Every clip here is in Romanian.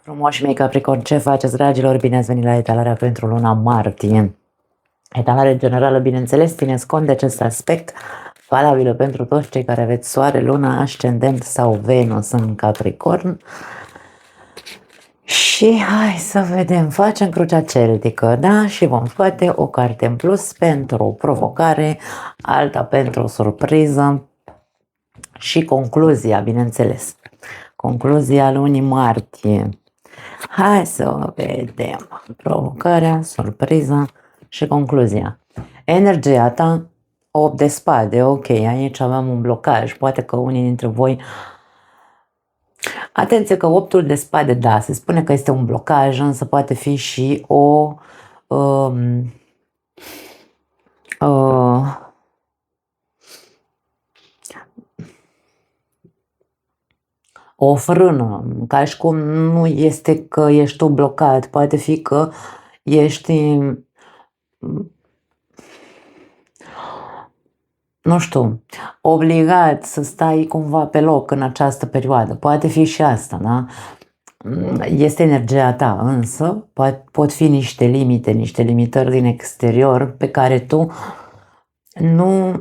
Frumoși mei Capricorn, ce faceți, dragilor? Bine ați venit la etalarea pentru luna martie. Etalare generală, bineînțeles, țineți cont de acest aspect, valabilă pentru toți cei care aveți soare, luna, ascendent sau Venus în Capricorn. Și hai să vedem, facem crucea celtică, da? Și vom scoate o carte în plus pentru o provocare, alta pentru o surpriză și concluzia, bineînțeles. Concluzia lunii martie. Hai să vedem provocarea, surpriza și concluzia. Energia ta, 8 de spade, ok, aici avem un blocaj, poate că unii dintre voi... Atenție că 8-ul de spade, da, se spune că este un blocaj, însă poate fi și o frână, ca și cum nu este că ești tu blocat, poate fi că ești, nu știu, obligat să stai cumva pe loc în această perioadă. Poate fi și asta, da? Este energia ta, însă pot fi niște limite, niște limitări din exterior pe care tu nu,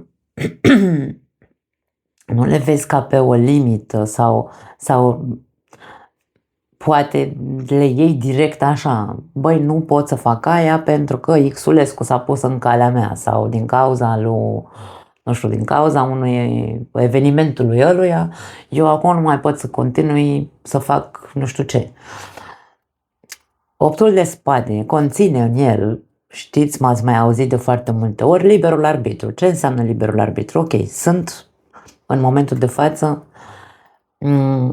nu le vezi ca pe o limită sau poate le iei direct așa, băi, nu pot să fac aia pentru că Xulescu s-a pus în calea mea sau din cauza lui, nu știu, din cauza unui evenimentului ăluia, eu acum nu mai pot să continui să fac nu știu ce. Optul de spade conține în el, știți, m-ați mai auzit de foarte multe ori, liberul arbitru. Ce înseamnă liberul arbitru? Ok, sunt în momentul de față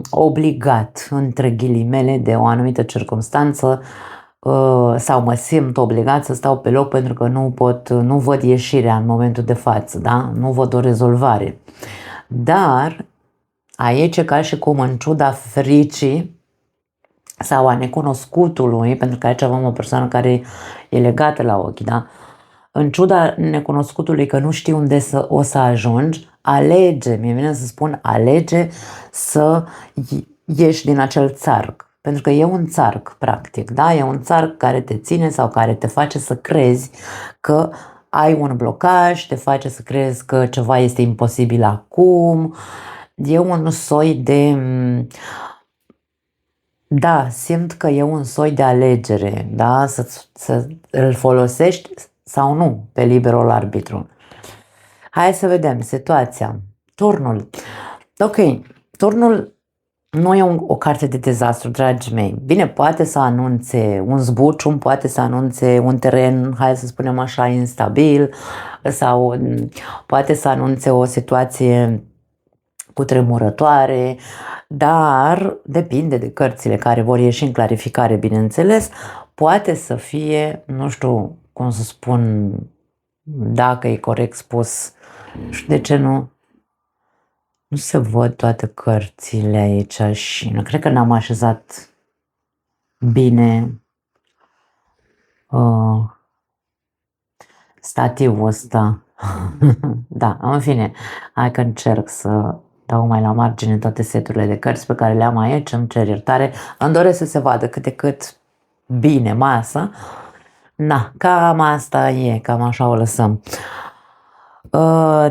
obligat, între ghilimele, de o anumită circunstanță sau mă simt obligat să stau pe loc pentru că nu văd ieșirea în momentul de față, da? Nu văd o rezolvare. Dar aici e ca și cum, în ciuda fricii sau a necunoscutului, pentru că aici avem o persoană care e legată la ochi, da? În ciuda necunoscutului, că nu știi unde o să ajungi, alege, mie vine să spun, alege să ieși din acel țarc. Pentru că e un țarc, practic, da? E un țarc care te ține sau care te face să crezi că ai un blocaj, te face să crezi că ceva este imposibil acum. E un soi de... Da, simt că e un soi de alegere, da? Să îl folosești sau nu pe liberul arbitru. Hai să vedem situația. Turnul. Ok, turnul nu e o carte de dezastru, dragii mei. Bine, poate să anunțe un zbucium, poate să anunțe un teren, hai să spunem așa, instabil, sau poate să anunțe o situație cutremurătoare, dar depinde de cărțile care vor ieși în clarificare, bineînțeles. Poate să fie, nu știu cum să spun, dacă e corect spus, și de ce nu se văd toate cărțile aici și nu cred că n-am așezat bine stativul ăsta. Da, în fine, hai că încerc să dau mai la margine toate seturile de cărți pe care le am aici, îmi cer iertare, îmi doresc să se vadă cât de cât bine masa. Na, cam asta e, cam așa o lăsăm.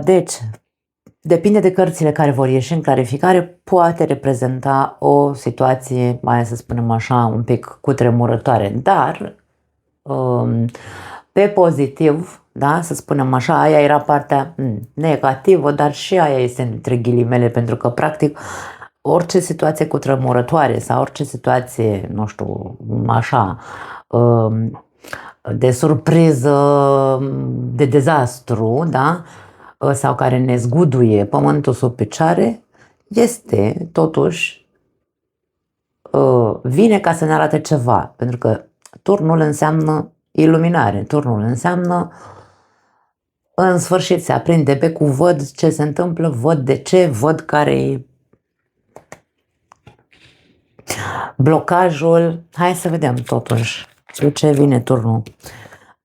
Deci, depinde de cărțile care vor ieși în clarificare, poate reprezenta o situație, mai să spunem așa, un pic cutremurătoare, dar pe pozitiv, da, să spunem așa, aia era partea negativă, dar și aia este între ghilimele, pentru că practic orice situație cutremurătoare sau orice situație, nu știu, așa, de surpriză, de dezastru, da, sau care ne zguduie pământul sub picioare, este totuși, vine ca să ne arate ceva, pentru că turnul înseamnă iluminare, turnul înseamnă în sfârșit se aprinde becul, văd ce se întâmplă, văd de ce, văd care e blocajul. Hai să vedem totuși de ce vine turnul.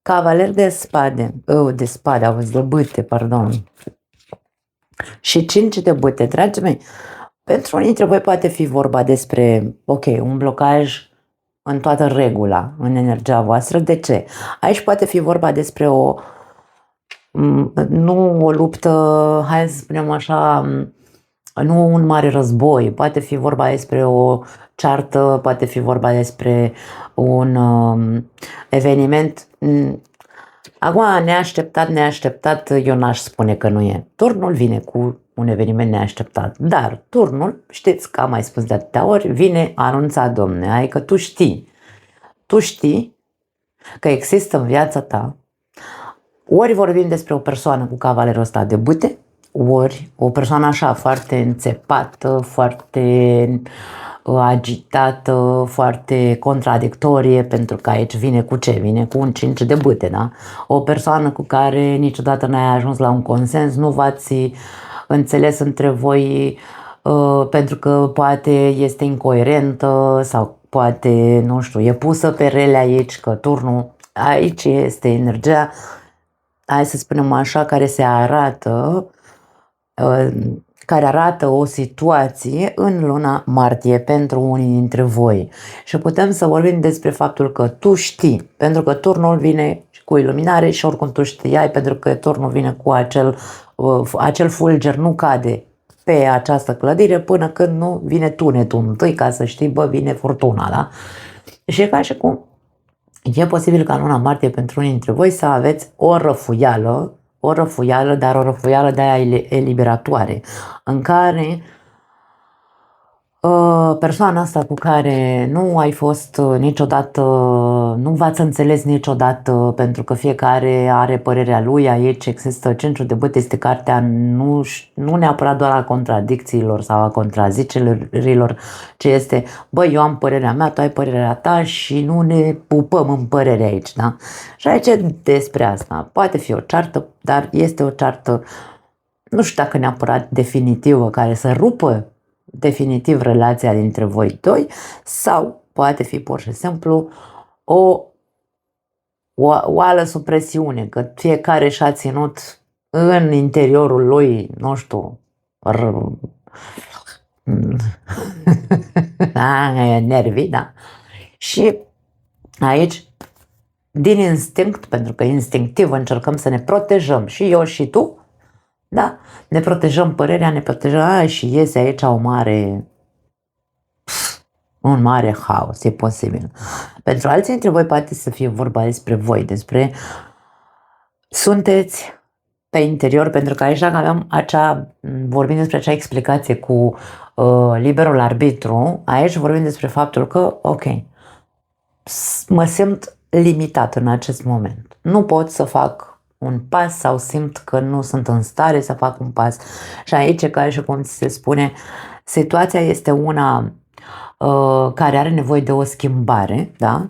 Cavaler de spade, auzi, de bâte, pardon. Și 5 de bâte, dragii mei. Pentru unii dintre voi poate fi vorba despre, ok, un blocaj în toată regula, în energia voastră. De ce? Aici poate fi vorba despre nu o luptă, hai să spunem așa, nu un mare război, poate fi vorba despre o ceartă, poate fi vorba despre un eveniment. Acum, neașteptat, eu n-aș spune că nu e. Turnul vine cu un eveniment neașteptat, dar turnul, știți că am mai spus de atâtea ori, vine anunțat, domne, adică tu știi că există în viața ta, ori vorbim despre o persoană cu cavalerul ăsta de bâte, ori o persoană așa foarte înțepată, foarte agitată, foarte contradictorie, pentru că aici vine cu ce? Vine cu un 5 de bâte, da? O persoană cu care niciodată n-ai ajuns la un consens, nu v-ați înțeles între voi pentru că poate este incoerentă sau poate, nu știu, e pusă pe rele aici, că turnul, aici este energia, hai să spunem așa, care arată o situație în luna martie pentru unii dintre voi. Și putem să vorbim despre faptul că tu știi, pentru că turnul vine cu iluminare și oricum tu știai, pentru că turnul vine cu acel fulger, nu cade pe această clădire până când nu vine tunetul întâi, ca să știi, vine furtuna, da? Și e ca și cum e posibil ca în luna martie pentru unii dintre voi să aveți o răfuială, dar o răfuială de aia eliberatoare, în care persoana asta cu care nu ai fost niciodată, nu v-ați înțeles niciodată, pentru că fiecare are părerea lui, aici există centru de băt, este cartea nu neapărat doar a contradicțiilor sau a contrazicerilor, ce este, eu am părerea mea, tu ai părerea ta și nu ne pupăm în părere aici, da? Și aici despre asta, poate fi o ceartă, dar este o ceartă, nu știu dacă neapărat definitivă, care să rupă definitiv relația dintre voi doi, sau poate fi pur și simplu o oală sub presiune, că fiecare și-a ținut în interiorul lui, nu știu, nervii, da? Și aici, din instinct, pentru că instinctiv încercăm să ne protejăm și eu și tu, da? Ne protejăm părerea, ne protejăm și iese aici un mare haos, e posibil. Pentru alții dintre voi poate să fie vorba despre voi, sunteți pe interior, pentru că aici dacă vorbim despre acea explicație cu liberul arbitru, aici vorbim despre faptul că, ok, mă simt limitat în acest moment. Nu pot să fac un pas sau simt că nu sunt în stare să fac un pas. Și aici, ca și cum se spune, situația este una care are nevoie de o schimbare, da?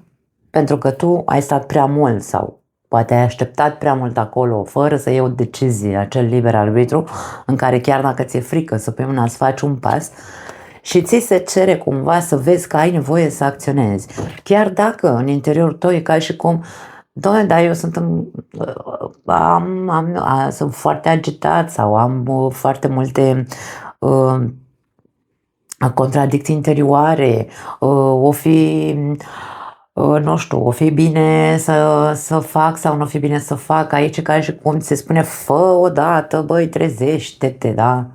Pentru că tu ai stat prea mult sau poate ai așteptat prea mult acolo fără să iei o decizie, acel liber arbitru, în care chiar dacă ți-e frică să pe mâna să faci un pas și ți se cere cumva să vezi că ai nevoie să acționezi. Chiar dacă în interiorul tău e ca și cum, doamne, dar eu sunt sunt foarte agitat sau am foarte multe contradicții interioare, nu știu, o fi bine să fac sau nu o fi bine să fac. Aici ca și cum se spune, fă odată, trezește-te, da?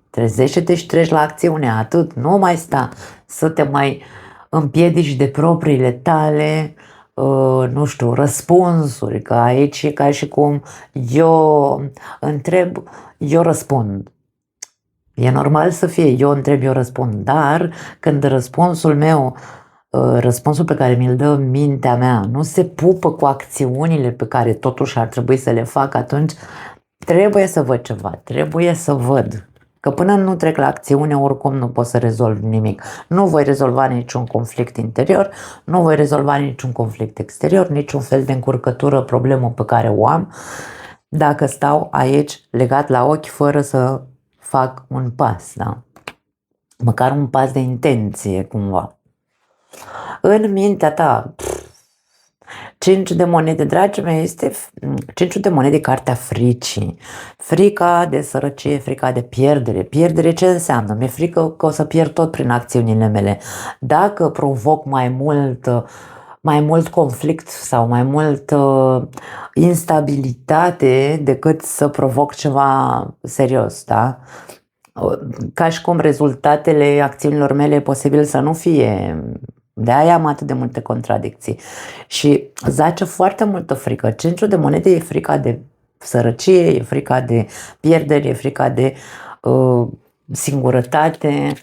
Trezește-te și treci la acțiune, atât, nu mai sta să te mai împiedici de propriile tale, nu știu, răspunsuri, că aici e ca și cum eu întreb, eu răspund. E normal să fie, eu întreb, eu răspund, dar când răspunsul pe care mi-l dă mintea mea nu se pupă cu acțiunile pe care totuși ar trebui să le fac, atunci trebuie să văd ceva, trebuie să văd. Că până nu trec la acțiune, oricum nu pot să rezolv nimic. Nu voi rezolva niciun conflict interior, nu voi rezolva niciun conflict exterior, niciun fel de încurcătură, problemă pe care o am, dacă stau aici legat la ochi fără să fac un pas, da? Măcar un pas de intenție, cumva. În mintea ta, 5 de monede, dragii mei, este 5 de monede, cartea fricii. Frica de sărăcie, frica de pierdere. Pierdere ce înseamnă? Mi-e frică că o să pierd tot prin acțiunile mele. Dacă provoc mai mult conflict sau mai mult instabilitate decât să provoc ceva serios, da? Ca și cum rezultatele acțiunilor mele e posibil să nu fie. De-aia am atât de multe contradicții. Și zace foarte multă frică. 5 de monede e frica de sărăcie, e frica de pierdere, e frica de singurătate,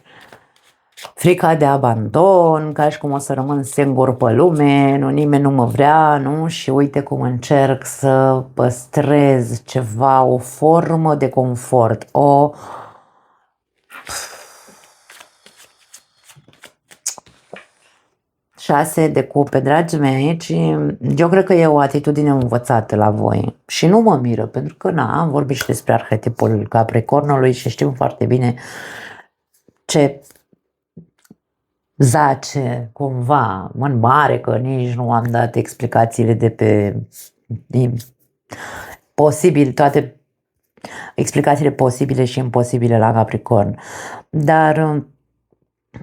frica de abandon, ca și cum o să rămân singur pe lume, nimeni nu mă vrea, nu? Și uite cum încerc să păstrez ceva, o formă de confort, 6 de cupe, dragii mei, aici eu cred că e o atitudine învățată la voi și nu mă miră, pentru că am vorbit și despre arhetipul Capricornului și știm foarte bine ce zace cumva în mare, că nici nu am dat explicațiile de pe posibil, toate explicațiile posibile și imposibile la Capricorn, dar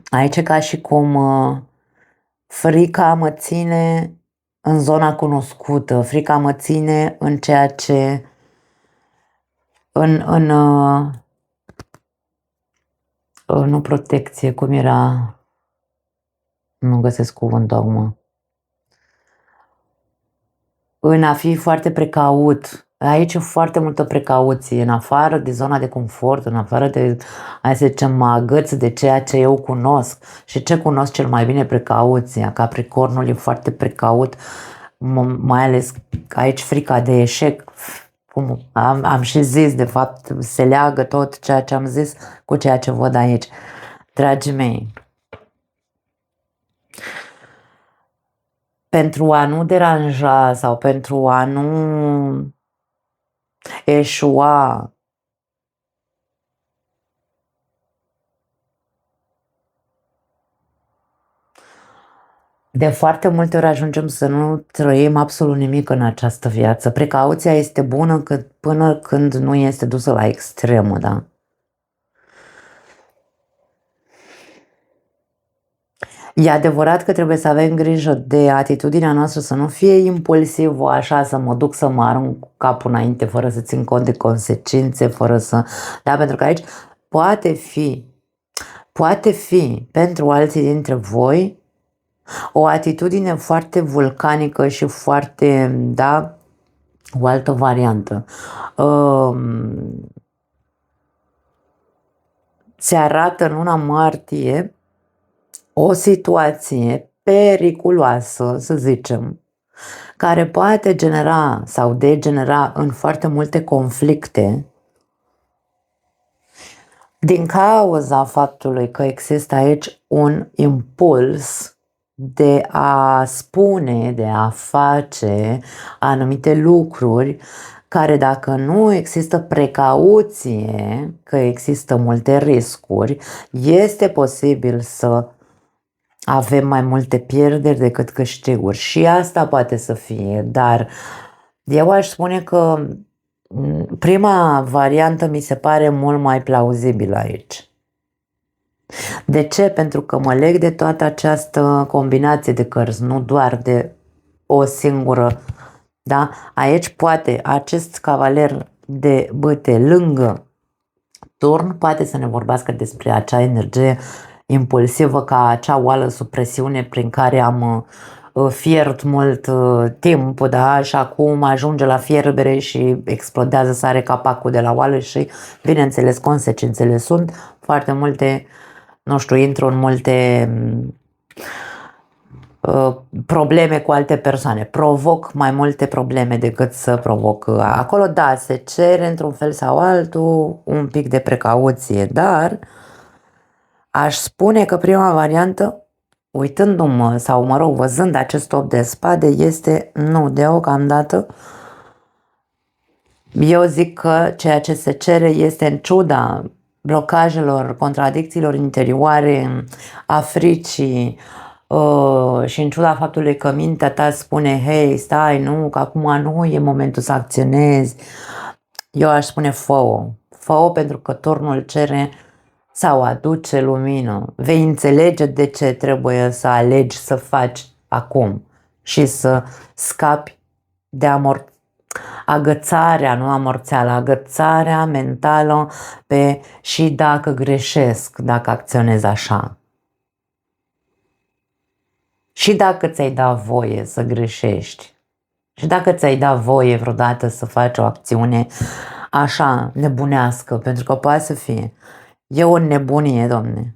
aici ca și cum frica mă ține în zona cunoscută, frica mă ține în ceea ce nu protecție, cum era, nu găsesc cuvântul acum, în a fi foarte precaut. Aici e foarte multă precauție, în afară de zona de confort, în afară de, hai să zicem, mă agăț de ceea ce eu cunosc. Și ce cunosc cel mai bine? Precauția. Capricornul e foarte precaut, mai ales aici frica de eșec. Am și zis, de fapt, se leagă tot ceea ce am zis cu ceea ce văd aici. Dragii mei, pentru a nu deranja sau pentru a nu eșua, de foarte multe ori ajungem să nu trăim absolut nimic în această viață. Precauția este bună până când nu este dusă la extremă, da? E adevărat că trebuie să avem grijă de atitudinea noastră, să nu fie impulsivă, așa, să mă duc să mă arunc cu capul înainte, fără să țin cont de consecințe, fără să... Da, pentru că aici poate fi pentru alții dintre voi o atitudine foarte vulcanică și foarte, da, o altă variantă. Se arată în luna martie o situație periculoasă, să zicem, care poate genera sau degenera în foarte multe conflicte din cauza faptului că există aici un impuls de a spune, de a face anumite lucruri care, dacă nu există precauție, că există multe riscuri, este posibil să avem mai multe pierderi decât câștiguri. Și asta poate să fie, dar eu aș spune că prima variantă mi se pare mult mai plauzibilă aici. De ce? Pentru că mă leg de toată această combinație de cărți, nu doar de o singură, da? Aici poate acest cavaler de bâte lângă turn poate să ne vorbească despre acea energie impulsivă, ca acea oală sub presiune prin care am fiert mult timp, da? Și acum ajunge la fierbere și explodează, sare capacul de la oală și, bineînțeles, consecințele sunt foarte multe, nu știu, intru în multe probleme cu alte persoane, provoc mai multe probleme decât să provoc acolo. Da, se cere într-un fel sau altul un pic de precauție, dar aș spune că prima variantă, uitându-mă sau, mă rog, văzând acest 8 de spade, este nu, deocamdată. Eu zic că ceea ce se cere este, în ciuda blocajelor, contradicțiilor interioare, a fricii, și în ciuda faptului că mintea ta spune, hei, stai, nu, că acum nu e momentul să acționezi, eu aș spune fă-o pentru că turnul cere sau aduce lumină. Vei înțelege de ce trebuie să alegi să faci acum și să scapi de agățarea, nu amorțeala, agățarea mentală pe și dacă greșesc, dacă acționez așa. Și dacă ți-ai dat voie să greșești, și dacă ți-ai dat voie vreodată să faci o acțiune așa nebunească, pentru că poate să fie, e o nebunie, domne.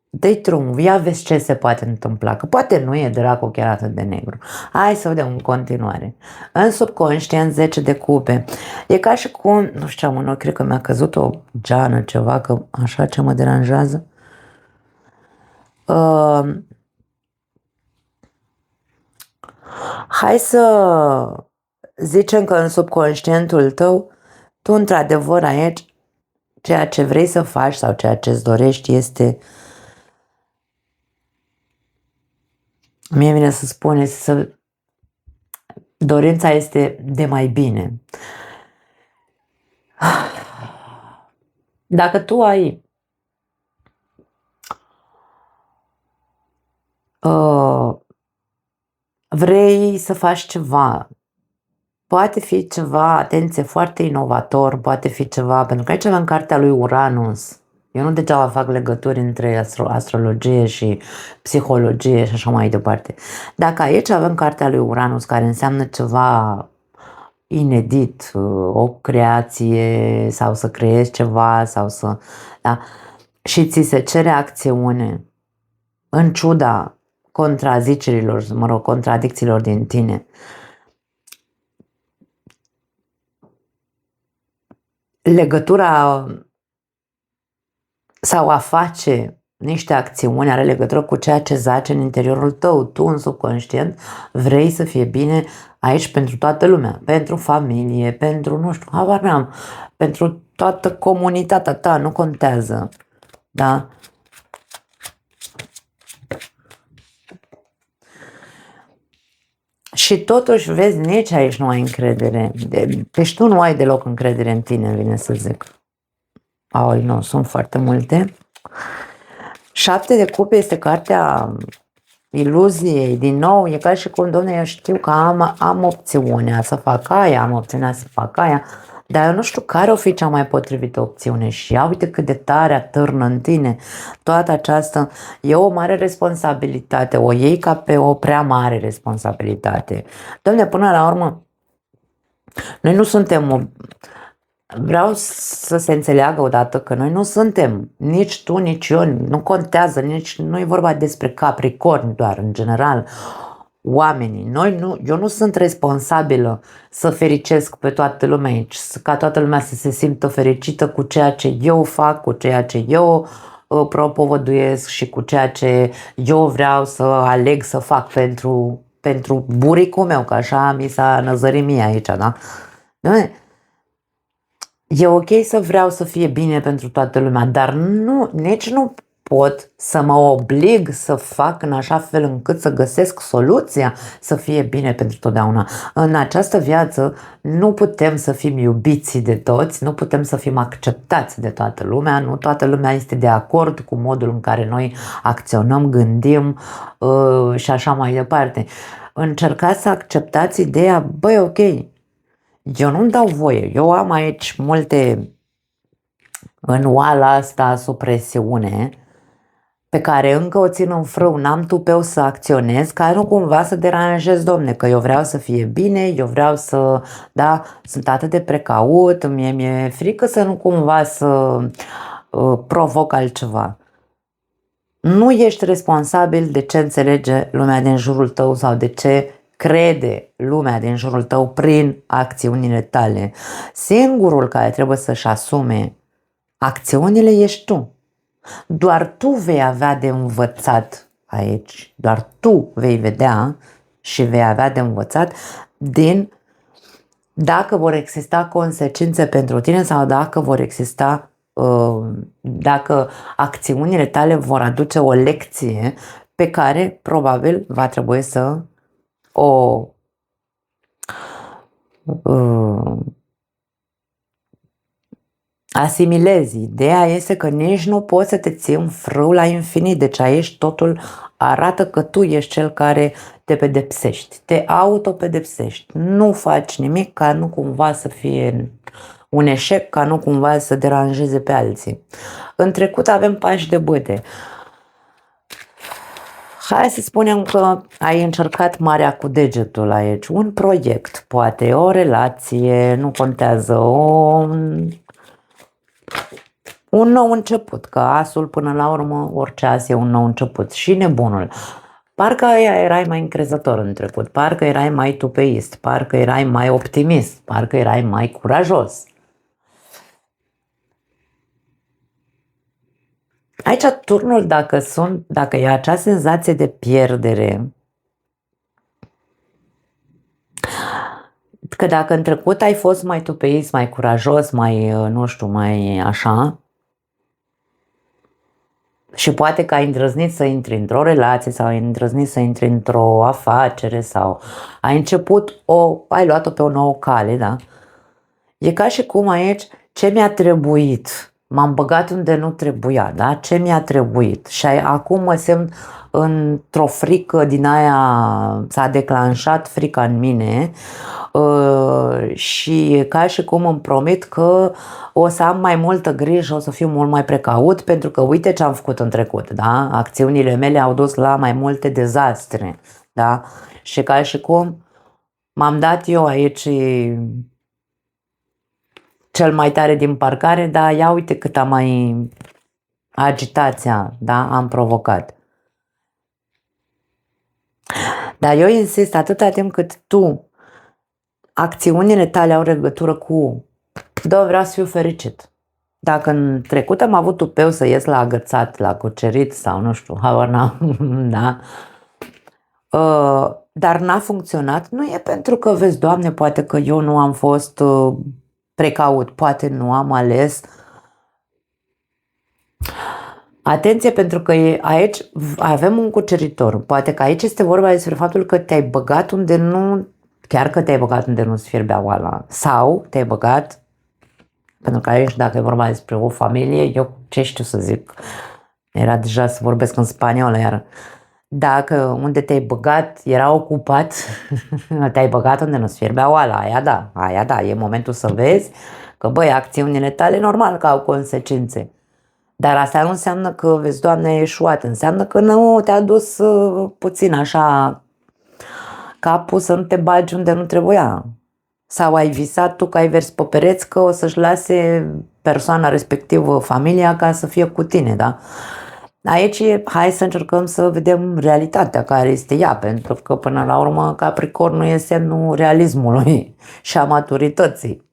Dă-i drumul, ia vezi ce se poate întâmpla, că poate nu e dracu chiar atât de negru. Hai să vedem în continuare. În subconștient 10 de cupe. E ca și cum, nu știu, mă, cred că mi-a căzut o geană, ceva, că așa ce mă deranjează. Hai să zicem că în subconștientul tău, tu într-adevăr aici, ceea ce vrei să faci sau ceea ce îți dorești este, mie vine să spune, dorința este de mai bine. Dacă tu ai vrei să faci ceva, poate fi ceva, atenție, foarte inovator, poate fi ceva, pentru că aici avem cartea lui Uranus. Eu nu degeaba fac legături între astrologie și psihologie și așa mai departe. Dacă aici avem cartea lui Uranus, care înseamnă ceva inedit, o creație sau să creezi ceva sau să... Da? Și ți se cere acțiune în ciuda contrazicerilor, contradicțiilor din tine. Legătura sau a face niște acțiuni are legătură cu ceea ce zace în interiorul tău. Tu, în subconștient, vrei să fie bine aici pentru toată lumea, pentru familie, pentru, nu știu, habar n-am, pentru toată comunitatea ta, nu contează. Da? Și totuși, vezi, nici aici nu ai încredere. Deci tu nu ai deloc încredere în tine, vine să zic. Ai, nu, sunt foarte multe. 7 de cupe este cartea iluziei. Din nou, e ca și cum, domne, eu știu că am opțiunea să fac aia, am opțiunea să fac aia, dar eu nu știu care o fi cea mai potrivită opțiune și ia uite cât de tare atârnă în tine toată aceasta. E o mare responsabilitate, o iei ca pe o prea mare responsabilitate. Domne, până la urmă, noi nu suntem... Vreau să se înțeleagă odată că noi nu suntem, nici tu, nici eu, nu contează, nici nu e vorba despre Capricorni doar, în general, oamenii. Eu nu sunt responsabilă să fericesc pe toată lumea aici, ca toată lumea să se simtă fericită cu ceea ce eu fac, cu ceea ce eu propovăduiesc și cu ceea ce eu vreau să aleg să fac pentru buricul meu, că așa mi s-a năzărit mie aici, da? E ok să vreau să fie bine pentru toată lumea, dar nici nu pot să mă oblig să fac în așa fel încât să găsesc soluția să fie bine pentru totdeauna. În această viață nu putem să fim iubiți de toți, nu putem să fim acceptați de toată lumea, nu toată lumea este de acord cu modul în care noi acționăm, gândim și așa mai departe. Încercați să acceptați ideea, băi, ok, eu nu-mi dau voie, eu am aici multe în oala asta supresiune pe care încă o țin în frâu, n-am tupeu să acționez, ca nu cumva să deranjez, domne, că eu vreau să fie bine, eu vreau să, da, sunt atât de precaut, mi-e frică să nu cumva să provoc altceva. Nu ești responsabil de ce înțelege lumea din jurul tău sau de ce crede lumea din jurul tău prin acțiunile tale. Singurul care trebuie să-și asume acțiunile ești tu. Doar tu vei avea de învățat aici, doar tu vei vedea și vei avea de învățat din dacă vor exista consecințe pentru tine sau dacă vor exista, dacă acțiunile tale vor aduce o lecție pe care probabil va trebui să o asimilezi. Ideea este că nici nu poți să te ții în frâu la infinit, deci aici totul arată că tu ești cel care te pedepsești, te autopedepsești, nu faci nimic ca nu cumva să fie un eșec, ca nu cumva să deranjeze pe alții. În trecut avem pași de bâte. Hai să spunem că ai încercat marea cu degetul aici, un proiect, poate o relație, nu contează, un nou început, că asul până la urmă, orice as e un nou început. Și nebunul. Parcă erai mai încrezător în trecut, parcă erai mai tupeist, parcă erai mai optimist, parcă erai mai curajos. Aici turnul, dacă e acea senzație de pierdere, că dacă în trecut ai fost mai tupeist, mai curajos, mai, nu știu, mai așa, și poate că ai îndrăznit să intri într-o relație sau ai îndrăznit să intri într-o afacere sau ai luat-o pe o nouă cale, da? E ca și cum aici, ce mi-a trebuit? M-am băgat unde nu trebuia, da? Ce mi-a trebuit? Și acum mă simt într-o frică din aia, s-a declanșat frica în mine și ca și cum îmi promit că o să am mai multă grijă, o să fiu mult mai precaut, pentru că uite ce am făcut în trecut, da? Acțiunile mele au dus la mai multe dezastre, da? Și ca și cum m-am dat eu aici cel mai tare din parcare, dar ia uite cât am mai agitația, da? Am provocat. Dar eu insist, atâta timp cât acțiunile tale au legătură cu vreau să fiu fericit. Dacă în trecut am avut tupeu să ies la agățat, la cucerit sau nu știu, da? Dar n-a funcționat, nu e pentru că, vezi, Doamne, poate că eu nu am fost precaut, poate nu am ales. Atenție, pentru că aici avem un cuceritor. Poate că aici este vorba despre faptul că te-ai băgat unde nu, chiar că te-ai băgat unde nu-ți fierbea oala. Sau te-ai băgat, pentru că aici, dacă e vorba despre o familie, eu ce știu să zic, era deja să vorbesc în spaniolă, iar dacă unde te-ai băgat era ocupat, te-ai băgat unde nu-ți fierbea oala, aia da, e momentul să vezi că, băi, acțiunile tale normal că au consecințe. Dar asta nu înseamnă că, vezi, Doamne, ai eșuat, înseamnă că nu te-a dus puțin așa capul să nu te bagi unde nu trebuia. Sau ai visat tu că ai vers pe pereți că o să-și lase persoana respectivă familia ca să fie cu tine, da? Aici hai să încercăm să vedem realitatea care este ea, pentru că până la urmă Capricornul e semnul realismului și a maturității.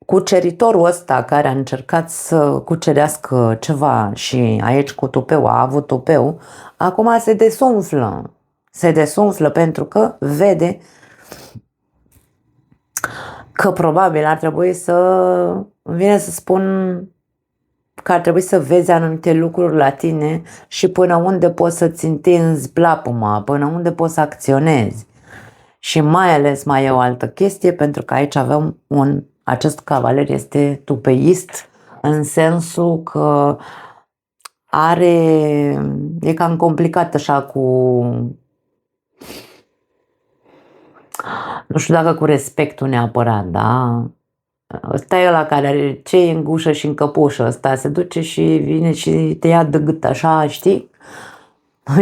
Cuceritorul ăsta care a încercat să cucerească ceva și aici cu tupeu, a avut tupeu, acum se desumflă. Se desumflă pentru că vede că probabil ar trebui îmi vine să spun că ar trebui să vezi anumite lucruri la tine și până unde poți să-ți întinzi plapuma, până unde poți să acționezi. Și mai ales mai e o altă chestie, pentru că aici avem acest cavaler este tupeist în sensul că e cam complicat așa cu, nu știu dacă cu respectul neapărat, da? Ăsta e ăla care are cei în gușă și în căpușă, ăsta se duce și vine și te ia de gât așa, știi?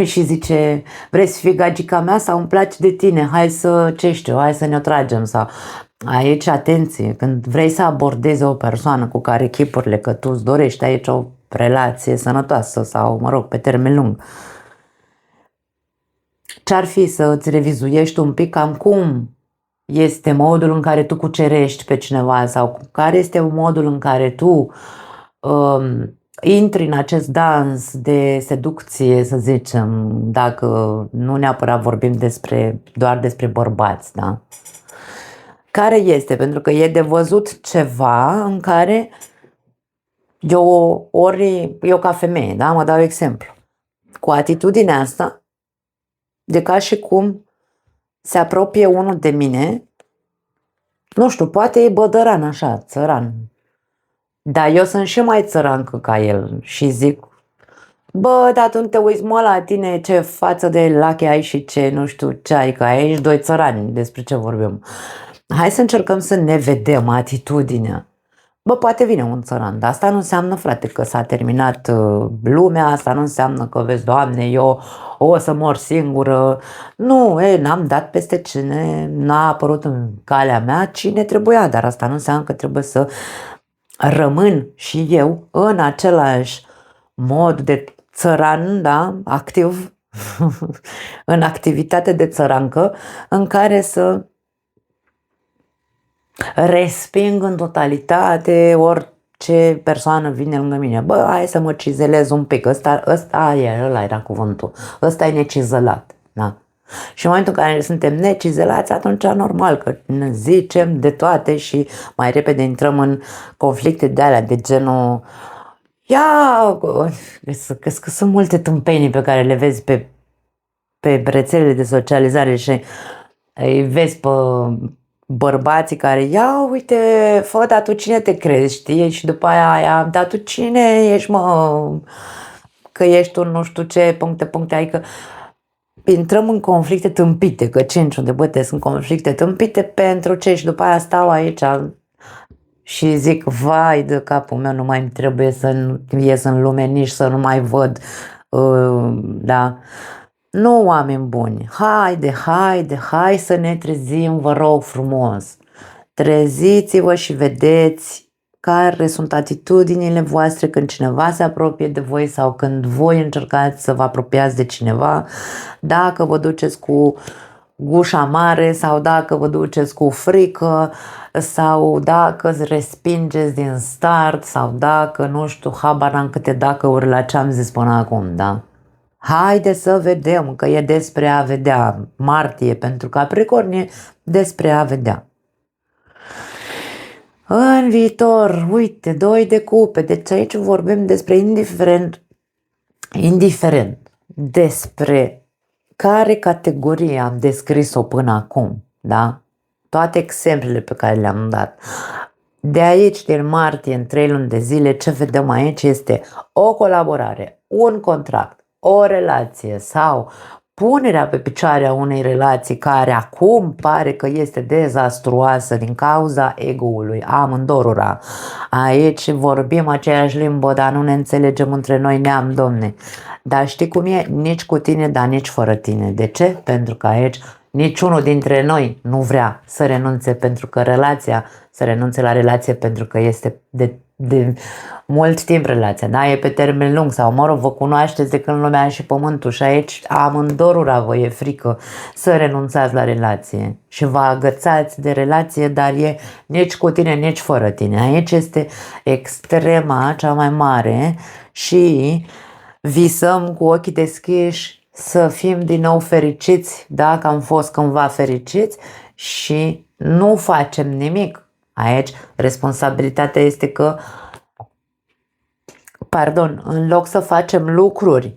Și zice, vrei să fii gagica mea sau îmi place de tine, hai să ne-o tragem. Sau aici, atenție, când vrei să abordezi o persoană cu care chipurile că tu îți dorești aici o relație sănătoasă sau, mă rog, pe termen lung, ce-ar fi să îți revizuiești un pic cam cum este modul în care tu cucerești pe cineva sau care este modul în care tu intri în acest dans de seducție, să zicem, dacă nu neapărat vorbim doar despre bărbați, da? Care este? Pentru că e de văzut ceva în care eu ca femeie, da? Mă dau exemplu. cu atitudinea asta, de ca și cum se apropie unul de mine, nu știu, poate e bădăran așa, țăran, dar eu sunt și mai țărancă ca el și zic, bă, dar tu nu te uiți mă la tine ce față de lache ai și ce nu știu ce ai, că aici doi țărani, despre ce vorbim. Hai să încercăm să ne vedem atitudinea. Bă, poate vine un țăran, dar asta nu înseamnă, frate, că s-a terminat lumea, asta nu înseamnă că, vezi, Doamne, eu o să mor singură. Nu, n-am dat peste cine n-a apărut în calea mea, cine trebuia, dar asta nu înseamnă că trebuie să rămân și eu în același mod de țăran, da, activ, în activitate de țărancă, în care să resping în totalitate orice persoană vine lângă mine. Bă, hai să mă cizelez un pic. Ăla era cuvântul. Ăsta e necizelat. Da? Și în momentul în care suntem necizelați, atunci normal că ne zicem de toate și mai repede intrăm în conflicte de alea, de genul că sunt multe tâmpenii pe care le vezi pe rețelele de socializare și îi vezi pe bărbații care, uite, fă, dar tu cine te crezi, știi? Și după aia, dar tu cine ești, mă? Că ești un nu știu ce, puncte, adică intrăm în conflicte tâmpite, că de băte sunt conflicte tâmpite pentru ce? Și după aia stau aici și zic, vai de capul meu, nu mai îmi trebuie să ies în lume, nici să nu mai văd, da. Nu, oameni buni, hai să ne trezim, vă rog frumos. Treziți-vă și vedeți care sunt atitudinile voastre când cineva se apropie de voi sau când voi încercați să vă apropiați de cineva, dacă vă duceți cu gușa mare sau dacă vă duceți cu frică sau dacă îți respingeți din start sau dacă, nu știu, habar n-am câte dacă-uri la ce am zis până acum, da? Haide să vedem, că e despre a vedea. Martie pentru Capricornie, despre a vedea. În viitor, uite, 2 de cupe, deci aici vorbim despre indiferent despre care categorie am descris-o până acum, da? Toate exemplele pe care le-am dat. De aici, din martie, în 3 luni de zile, ce vedem aici este o colaborare, un contract, o relație sau punerea pe picioare a unei relații care acum pare că este dezastruoasă din cauza ego-ului amândorura. Aici vorbim aceeași limbă, dar nu ne înțelegem între noi, neam, domne. Dar știi cum e? Nici cu tine, dar nici fără tine. De ce? Pentru că aici niciunul dintre noi nu vrea să renunțe să renunțe la relație pentru că este de mult timp relația, da? E pe termen lung sau, mă rog, vă cunoașteți de când lumea și pământul și aici amândorura vă e frică să renunțați la relație și vă agățați de relație, dar e nici cu tine, nici fără tine. Aici este extrema cea mai mare și visăm cu ochii deschiși să fim din nou fericiți, dacă am fost cândva fericiți și nu facem nimic. Aici responsabilitatea este că, în loc să facem lucruri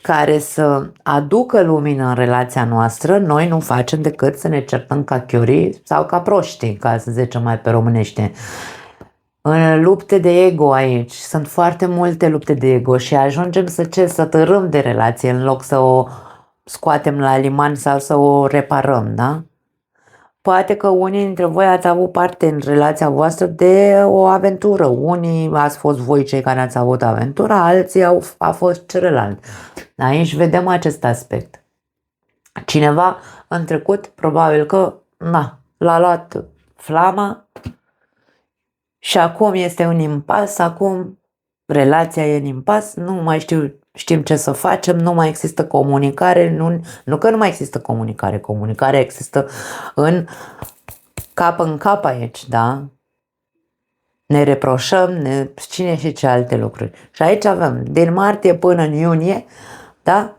care să aducă lumină în relația noastră, noi nu facem decât să ne certăm ca chiorii sau ca proștii, ca să zicem mai pe românește. În lupte de ego aici, sunt foarte multe lupte de ego și ajungem să târâm de relație în loc să o scoatem la liman sau să o reparăm, da? Poate că unii dintre voi ați avut parte în relația voastră de o aventură. Unii ați fost voi cei care ați avut aventura, alții a fost celălalt. Aici vedem acest aspect. Cineva în trecut probabil că l-a luat flama și acum este un impas, acum relația e în impas, nu mai știm ce să facem, nu mai există comunicare, nu că nu mai există comunicarea există în cap aici, da? Ne reproșăm, cine și ce alte lucruri. Și aici avem din martie până în iunie, da?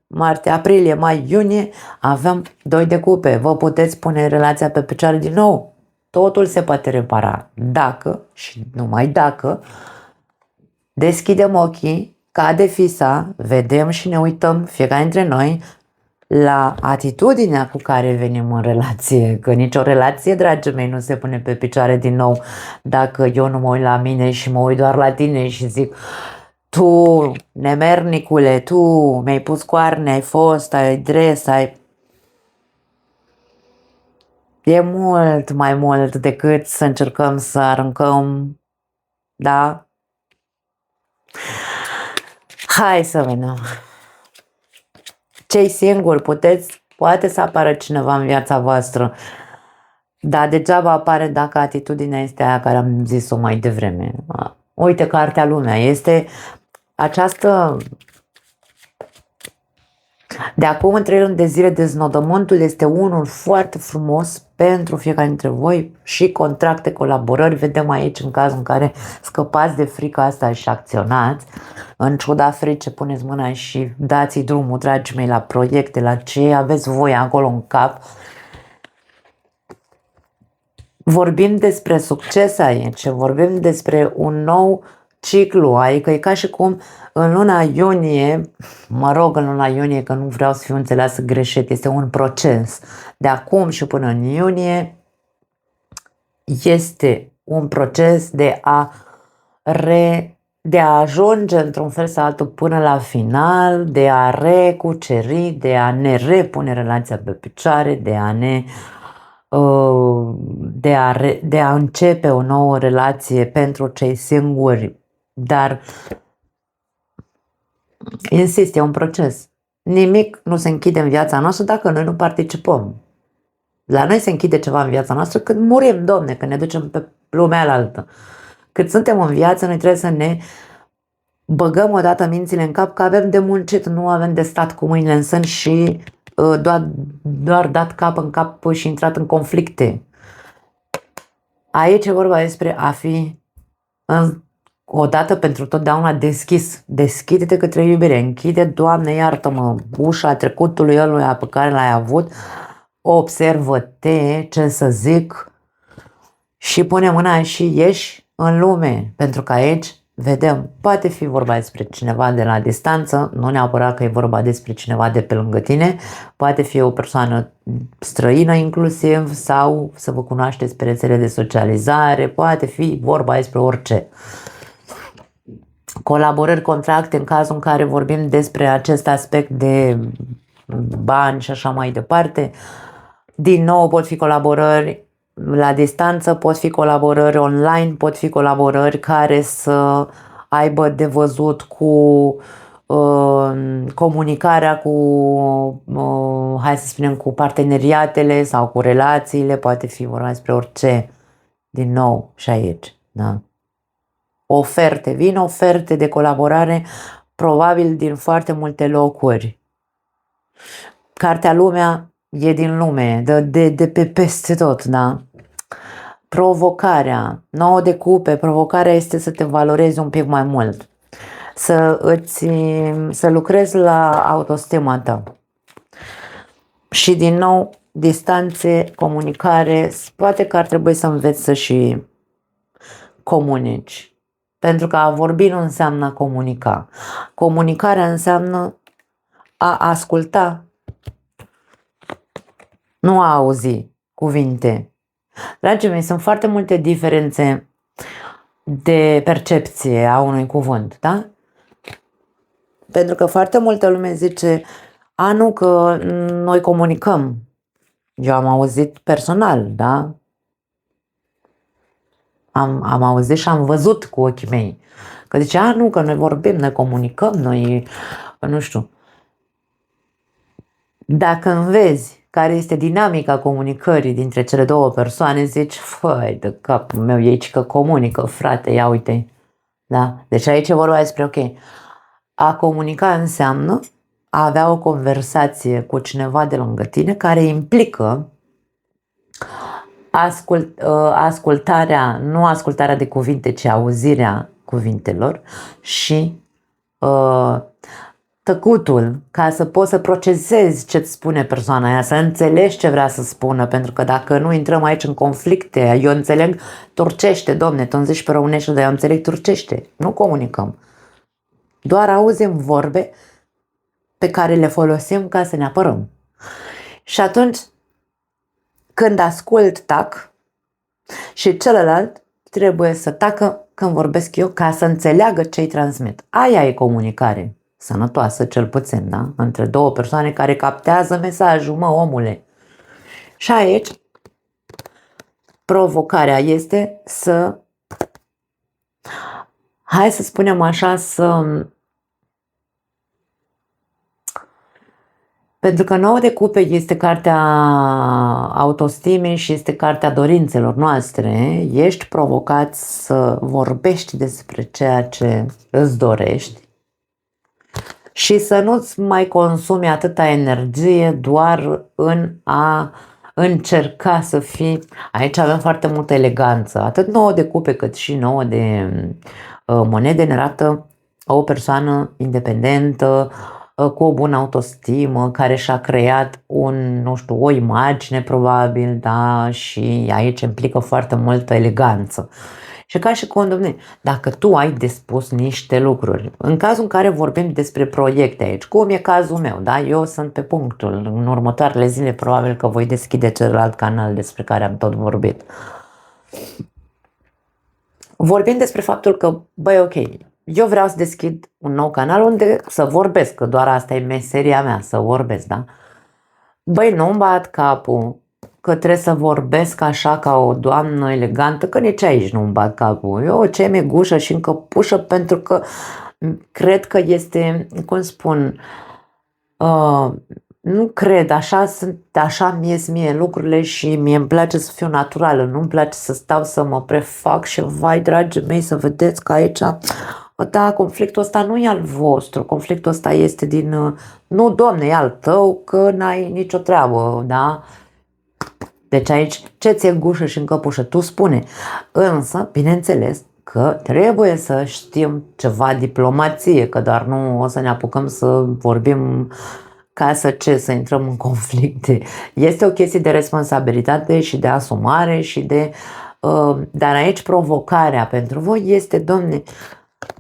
Martie, aprilie, mai, iunie, avem 2 de cupe. Vă puteți pune relația pe picioare din nou. Totul se poate repara dacă și numai dacă deschidem ochii cade fisa, vedem și ne uităm fiecare dintre noi la atitudinea cu care venim în relație, că nicio relație, dragii mei, nu se pune pe picioare din nou dacă eu nu mă uit la mine și mă uit doar la tine și zic: tu, nemernicule, tu mi-ai pus coarne, ai fost, ai dres, ai... E mult mai mult decât să încercăm să aruncăm, da? Hai să vedem. Cei singuri, poate să apară cineva în viața voastră, dar degeaba apare dacă atitudinea este aia care am zis-o mai devreme. Uite, Cartea Lumea este această... De acum în 3 luni de zile, deznodământul este unul foarte frumos pentru fiecare dintre voi și contracte, colaborări. Vedem aici în cazul în care scăpați de frica asta și acționați. În ciuda fricii puneți mâna și dați-i drumul, dragii mei, la proiecte, la ce aveți voi acolo în cap. Vorbim despre succes aici, vorbim despre un nou ciclu, adică e ca și cum în luna iunie, în luna iunie, că nu vreau să fiu înțeleasă greșit, este un proces. De acum și până în iunie este un proces de a ajunge într-un fel sau altul până la final, de a recuceri, de a ne repune relația pe picioare, de a începe o nouă relație pentru cei singuri, dar insist, e un proces. Nimic nu se închide în viața noastră dacă noi nu participăm. La noi se închide ceva în viața noastră când murim, Domne, când ne ducem pe lumea alaltă. Cât suntem în viață, noi trebuie să ne băgăm odată mințile în cap că avem de muncit, nu avem de stat cu mâinile în sân și doar dat cap în cap și intrat în conflicte. Aici e vorba despre a fi odată pentru totdeauna deschis. Deschide-te către iubire. Închide, Doamne, iartă-mă, ușa trecutului ăluia pe care l-ai avut. Observă-te, ce să zic, și pune mâna și ieși în lume. Pentru că aici vedem, poate fi vorba despre cineva de la distanță, nu neapărat că e vorba despre cineva de pe lângă tine, poate fi o persoană străină inclusiv sau să vă cunoașteți pe rețele de socializare, poate fi vorba despre orice. Colaborări, contracte, în cazul în care vorbim despre acest aspect de bani și așa mai departe. Din nou pot fi colaborări la distanță, pot fi colaborări online, pot fi colaborări care să aibă de văzut cu comunicarea cu, hai să spunem, cu parteneriatele sau cu relațiile, poate fi vorba despre orice, din nou și aici, da? Vin oferte de colaborare, probabil din foarte multe locuri. Cartea Lumea e din lume, de pe peste tot, da? Provocarea, 9 de cupe, provocarea este să te valorezi un pic mai mult. Să lucrezi la autostima ta. Și din nou, distanțe, comunicare, poate că ar trebui să înveți să și comunici. Pentru că a vorbi nu înseamnă a comunica. Comunicarea înseamnă a asculta, nu a auzi cuvinte. Dragii mei, sunt foarte multe diferențe de percepție a unui cuvânt, da? Pentru că foarte multă lume zice, nu, că noi comunicăm. Eu am auzit personal, da? Am auzit și am văzut cu ochii mei. Că zice, nu, că noi vorbim, noi comunicăm, noi, nu știu. Dacă înveți care este dinamica comunicării dintre cele două persoane, zici, făi de capul meu, e aici că comunică, frate, ia uite. Da? Deci aici e vorba despre, ok, a comunica înseamnă a avea o conversație cu cineva de lângă tine care implică ascultarea, nu ascultarea de cuvinte, ci auzirea cuvintelor și tăcutul, ca să poți să procesezi ce-ți spune persoana aia, să înțelegi ce vrea să spună, pentru că dacă nu intrăm aici în conflicte, eu înțeleg turcește, Domne, tu îmi zici pe românește, dar eu înțeleg turcește, nu comunicăm. Doar auzim vorbe pe care le folosim ca să ne apărăm. Și atunci, când ascult, tac, și celălalt trebuie să tacă când vorbesc eu ca să înțeleagă ce îi transmit. Aia e comunicare sănătoasă, cel puțin, da? Între două persoane care captează mesajul, mă, omule. Și aici, provocarea este să, hai să spunem așa, pentru că 9 de cupe este cartea autostimei și este cartea dorințelor noastre, ești provocat să vorbești despre ceea ce îți dorești și să nu-ți mai consumi atâta energie doar în a încerca să fii. Aici avem foarte multă eleganță. Atât 9 de cupe cât și 9 de monede ne arată o persoană independentă, cu o bună autostimă, care și-a creat o imagine probabil, da, și aici implică foarte multă eleganță. Și ca și cum, dom'le, dacă tu ai de spus niște lucruri, în cazul în care vorbim despre proiecte aici, cum e cazul meu, da, eu sunt pe punctul, în următoarele zile probabil că voi deschide celălalt canal despre care am tot vorbit. Vorbim despre faptul că, băi, ok, eu vreau să deschid un nou canal unde să vorbesc, că doar asta e meseria mea, să vorbesc, da? Băi, nu-mi bat capul că trebuie să vorbesc așa ca o doamnă elegantă, că nici aici nu-mi bat capul. Eu ce mi-e gușă și încă pușă pentru că cred că este, cum spun, nu cred, așa mie lucrurile și mie îmi place să fiu naturală, nu-mi place să stau să mă prefac și vai, dragii mei, să vedeți că aici, da, conflictul ăsta nu e al vostru, conflictul ăsta este din, nu, Doamne, e al tău, că n-ai nicio treabă, da? Deci aici, ce ți-e gușă și în căpușă, tu spune, însă, bineînțeles, că trebuie să știm ceva diplomație, că doar nu o să ne apucăm să vorbim ca să intrăm în conflicte. Este o chestie de responsabilitate și de asumare și de... dar aici provocarea pentru voi este, domne,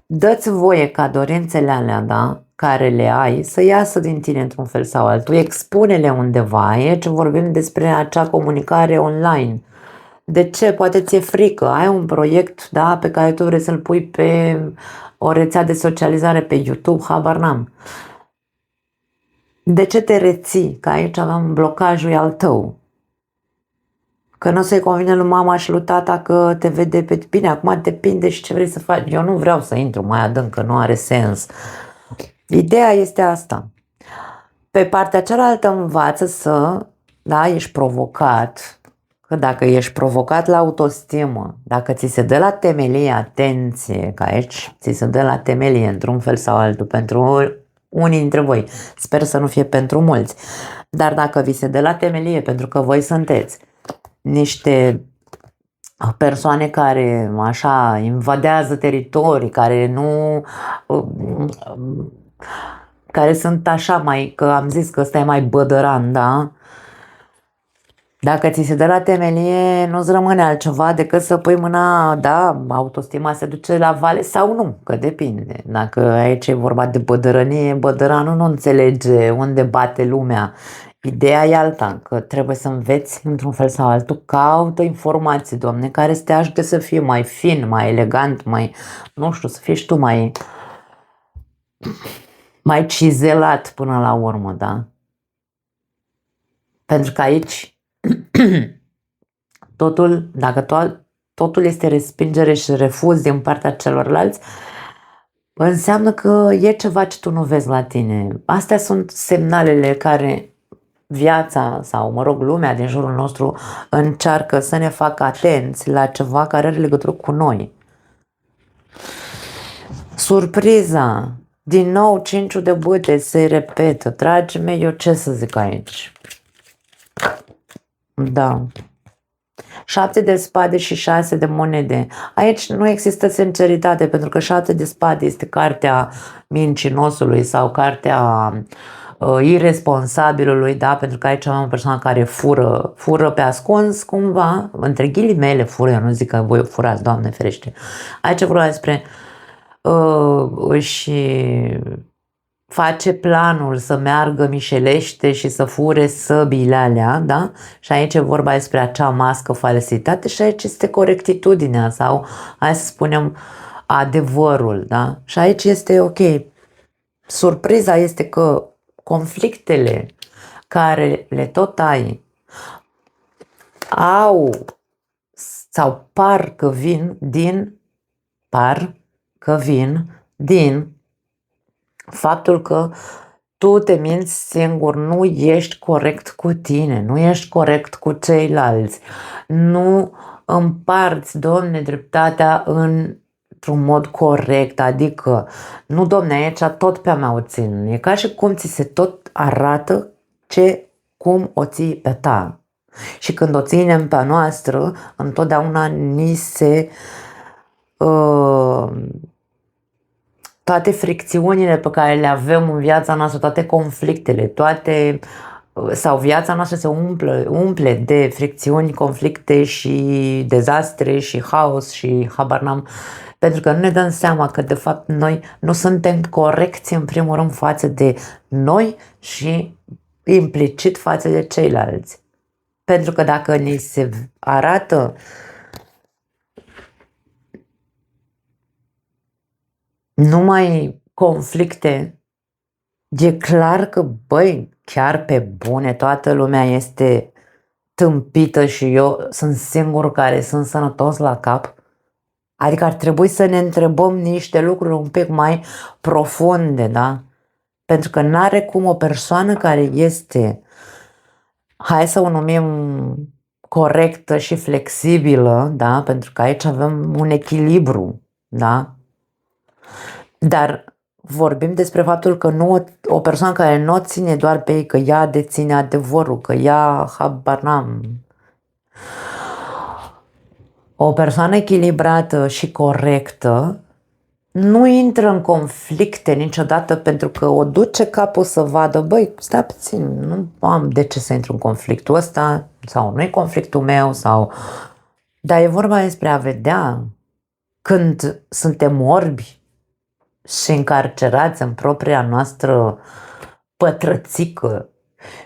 dă-ți voie ca dorințele alea, da, care le ai, să iasă din tine într-un fel sau altul, expune-le undeva. Aici vorbim despre acea comunicare online. De ce? Poate ți-e frică, ai un proiect, da, pe care tu vrei să-l pui pe o rețea de socializare, pe YouTube, habar n-am. De ce te reții? Că aici avem blocajul al tău. Că nu o să-i convine lui mama și lui tata că te vede pe... Bine, acum depinde și ce vrei să faci. Eu nu vreau să intru mai adânc, că nu are sens. Ideea este asta. Pe partea cealaltă învață să, da, ești provocat. Că dacă ești provocat la autostimă, dacă ți se dă la temelie atenție, că aici ți se dă la temelie într-un fel sau altul pentru unii dintre voi, sper să nu fie pentru mulți, dar dacă vi se dă la temelie pentru că voi sunteți niște persoane care așa invadează teritorii, care sunt așa mai, că am zis că ăsta e mai bădăran, da? Dacă ți se dă la temelie, nu-ți rămâne altceva decât să pui mâna, da, autostima se duce la vale sau nu, că depinde. Dacă aici e vorba de bădărănie, bădăranul nu înțelege unde bate lumea. Ideea e alta, că trebuie să înveți într-un fel sau altul, caută informații, Doamne, care să te ajute să fii mai fin, mai elegant, mai, nu știu, să fii și tu mai cizelat până la urmă, da? Pentru că aici dacă totul este respingere și refuz din partea celorlalți, înseamnă că e ceva ce tu nu vezi la tine. Astea sunt semnalele care viața sau, mă rog, lumea din jurul nostru încearcă să ne facă atenți la ceva care are legătură cu noi. Surpriza, din nou 5 de bâte se repetă. Dragii mei, eu ce să zic aici? Da. 7 de spade și 6 de monede. Aici nu există sinceritate, pentru că 7 de spade este cartea mincinosului sau cartea irresponsabilului, da? Pentru că aici avem o persoană care fură pe ascuns, cumva, între ghilimele fură, eu nu zic că voi furați, Doamne ferește. Aici vorba despre își face planul să meargă mișelește și să fure săbile alea, da? Și aici e vorba despre acea mască falsitate și aici este corectitudinea sau, hai să spunem, adevărul, da? Și aici este ok. Surpriza este că conflictele care le tot ai au sau par că vin din faptul că tu te minți singur, nu ești corect cu tine, nu ești corect cu ceilalți, nu împarți, Doamne, dreptatea într-un mod corect, adică, nu, Doamne, aici tot pe-a mea o țin, e ca și cum ți se tot arată cum o ții pe ta. Și când o ținem pe a noastră, întotdeauna ni se toate fricțiunile pe care le avem în viața noastră, toate conflictele, sau viața noastră se umple de fricțiuni, conflicte și dezastre și haos și habar n-am, pentru că nu ne dăm seama că de fapt noi nu suntem corecți în primul rând față de noi și implicit față de ceilalți. Pentru că dacă ni se arată numai conflicte, e clar că, băi, chiar pe bune, toată lumea este tâmpită și eu sunt singurul care sunt sănătos la cap. Adică ar trebui să ne întrebăm niște lucruri un pic mai profunde, da? Pentru că n-are cum o persoană care este, hai să o numim corectă și flexibilă, da? Pentru că aici avem un echilibru, da? Dar vorbim despre faptul că nu, o persoană care nu o ține doar pe ei, că ea deține adevărul, că ea, habar n-am. O persoană echilibrată și corectă nu intră în conflicte niciodată pentru că o duce capul să vadă, băi, stai puțin, nu am de ce să intru în conflictul ăsta sau nu e conflictul meu sau... Dar e vorba despre a vedea când suntem orbi și încarcerați în propria noastră pătrățică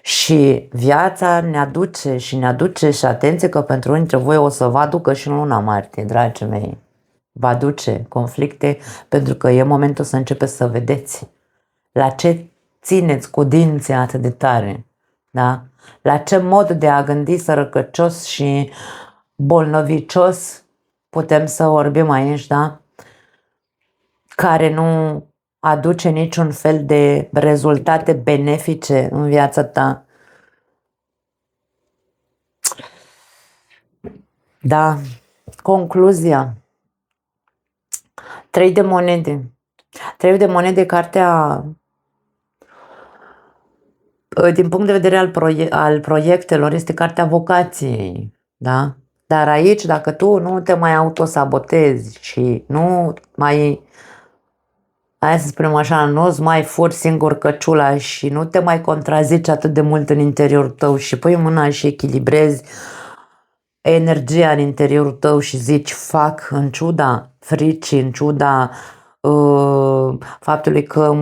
și viața ne aduce și atenție că pentru unii dintre voi o să vă aducă și în luna martie, dragii mei. Vă aduce conflicte pentru că e momentul să începeți să vedeți la ce țineți cu dinții atât de tare, da? La ce mod de a gândi sărăcăcios și bolnăvicios putem să vorbim aici, da? Care nu aduce niciun fel de rezultate benefice în viața ta. Da, concluzia. 3 de monede. 3 de monede, cartea, din punct de vedere al proiectelor, este cartea vocației, da? Dar aici, dacă tu nu te mai autosabotezi și nu mai, hai să spunem așa, nu-ți mai furi singur căciula și nu te mai contrazici atât de mult în interiorul tău și pui mâna și echilibrezi energia în interiorul tău și zici fac în ciuda fricii, în ciuda faptului că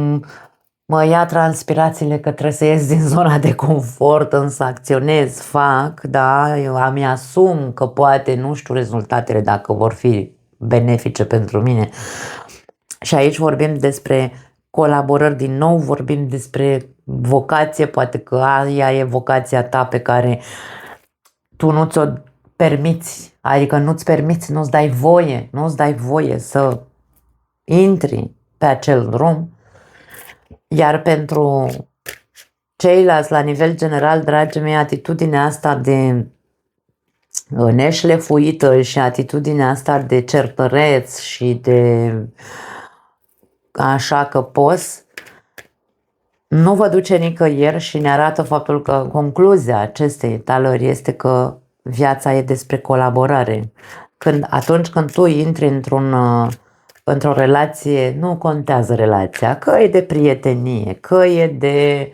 mă ia transpirațiile că trebuie să ies din zona de confort, însă acționez, fac, da, eu îmi asum că poate nu știu rezultatele dacă vor fi benefice pentru mine. Și aici vorbim despre colaborări din nou, vorbim despre vocație, poate că aia e vocația ta pe care tu nu ți-o permiți, adică nu-ți permiți, nu-ți dai voie să intri pe acel drum. Iar pentru ceilalți, la nivel general, dragii mei, atitudinea asta de neșlefuită și atitudinea asta de certăreț și de așa că poți, nu vă duce nicăieri și ne arată faptul că concluzia acestei talări este că viața e despre colaborare. Atunci când tu intri într-o relație, nu contează relația, că e de prietenie, că e de,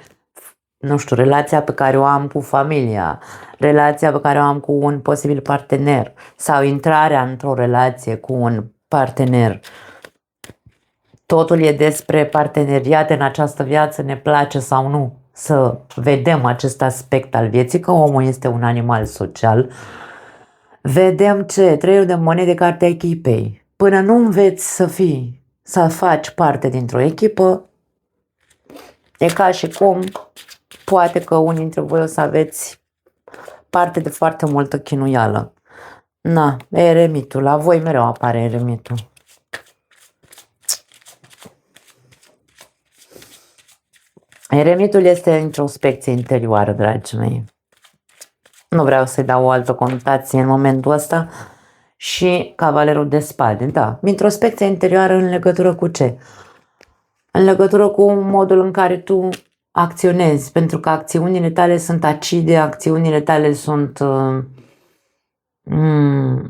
nu știu, relația pe care o am cu familia, relația pe care o am cu un posibil partener sau intrarea într-o relație cu un partener. Totul e despre parteneriate în această viață, ne place sau nu să vedem acest aspect al vieții, că omul este un animal social. Vedem ce? 3 de monede, cartea echipei. Până nu înveți să faci parte dintr-o echipă, e ca și cum poate că unii dintre voi o să aveți parte de foarte multă chinuială. Na, eremitul, la voi mereu apare eremitul. Eremitul este introspecție interioară, dragii mei. Nu vreau să-i dau o altă conotație în momentul ăsta. Și cavalerul de spade, da. Introspecția interioară în legătură cu ce? În legătură cu modul în care tu acționezi, pentru că acțiunile tale sunt acide, acțiunile tale sunt,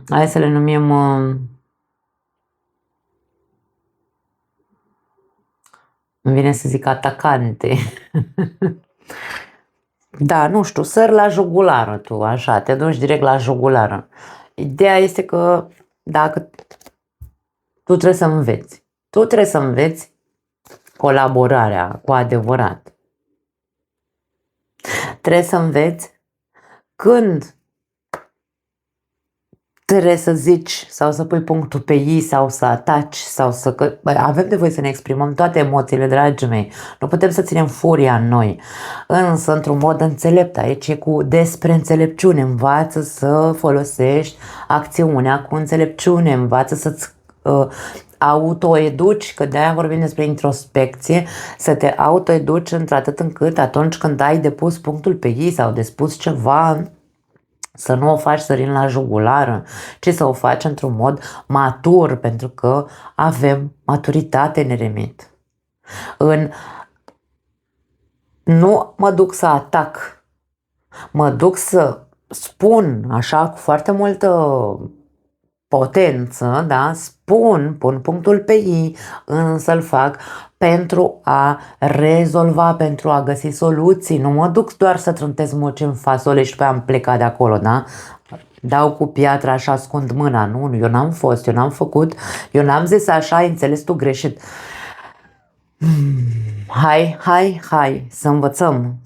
hai să le numim, îmi vine să zic atacante. Da, nu știu, sări la jugulară tu, așa, te duci direct la jugulară. Ideea este că dacă tu trebuie să înveți, colaborarea cu adevărat. Trebuie să înveți când trebuie să zici sau să pui punctul pe i sau să ataci sau să... avem nevoie să ne exprimăm toate emoțiile, dragii mei. Nu putem să ținem furia în noi. Însă, într-un mod înțelept, aici e despre înțelepciune. Învață să folosești acțiunea cu înțelepciune. Învață să-ți autoeduci, că de-aia vorbim despre introspecție, să te autoeduci într-atât încât atunci când ai de pus punctul pe i sau de spus ceva, să nu o faci sărind la jugulară, ci să o faci într-un mod matur, pentru că avem maturitate în eremit. Nu mă duc să atac, mă duc să spun așa cu foarte multă potență, da? Pun punctul pe i, însă îl fac pentru a rezolva, pentru a găsi soluții. Nu mă duc doar să trântesc muci în fasole și pe am plecat de acolo, da? Dau cu piatra și ascund mâna. Nu, eu n-am fost, eu n-am făcut, eu n-am zis așa, ai înțeles tu greșit. Hai, să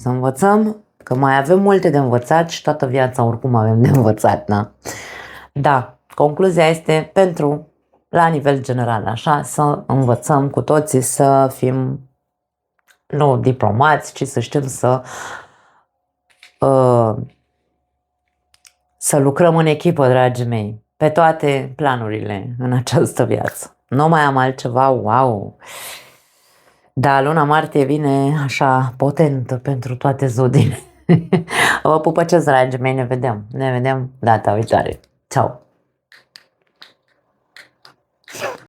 învățăm, că mai avem multe de învățat și toată viața oricum avem de învățat, da? Da, concluzia este la nivel general, așa, să învățăm cu toții să fim, nu diplomați, ci să știm să lucrăm în echipă, dragii mei, pe toate planurile în această viață. Nu mai am altceva, wow! Da, luna martie vine așa potentă pentru toate zodiile. Vă pupăcesc, dragii mei, ne vedem data viitoare. Ciao!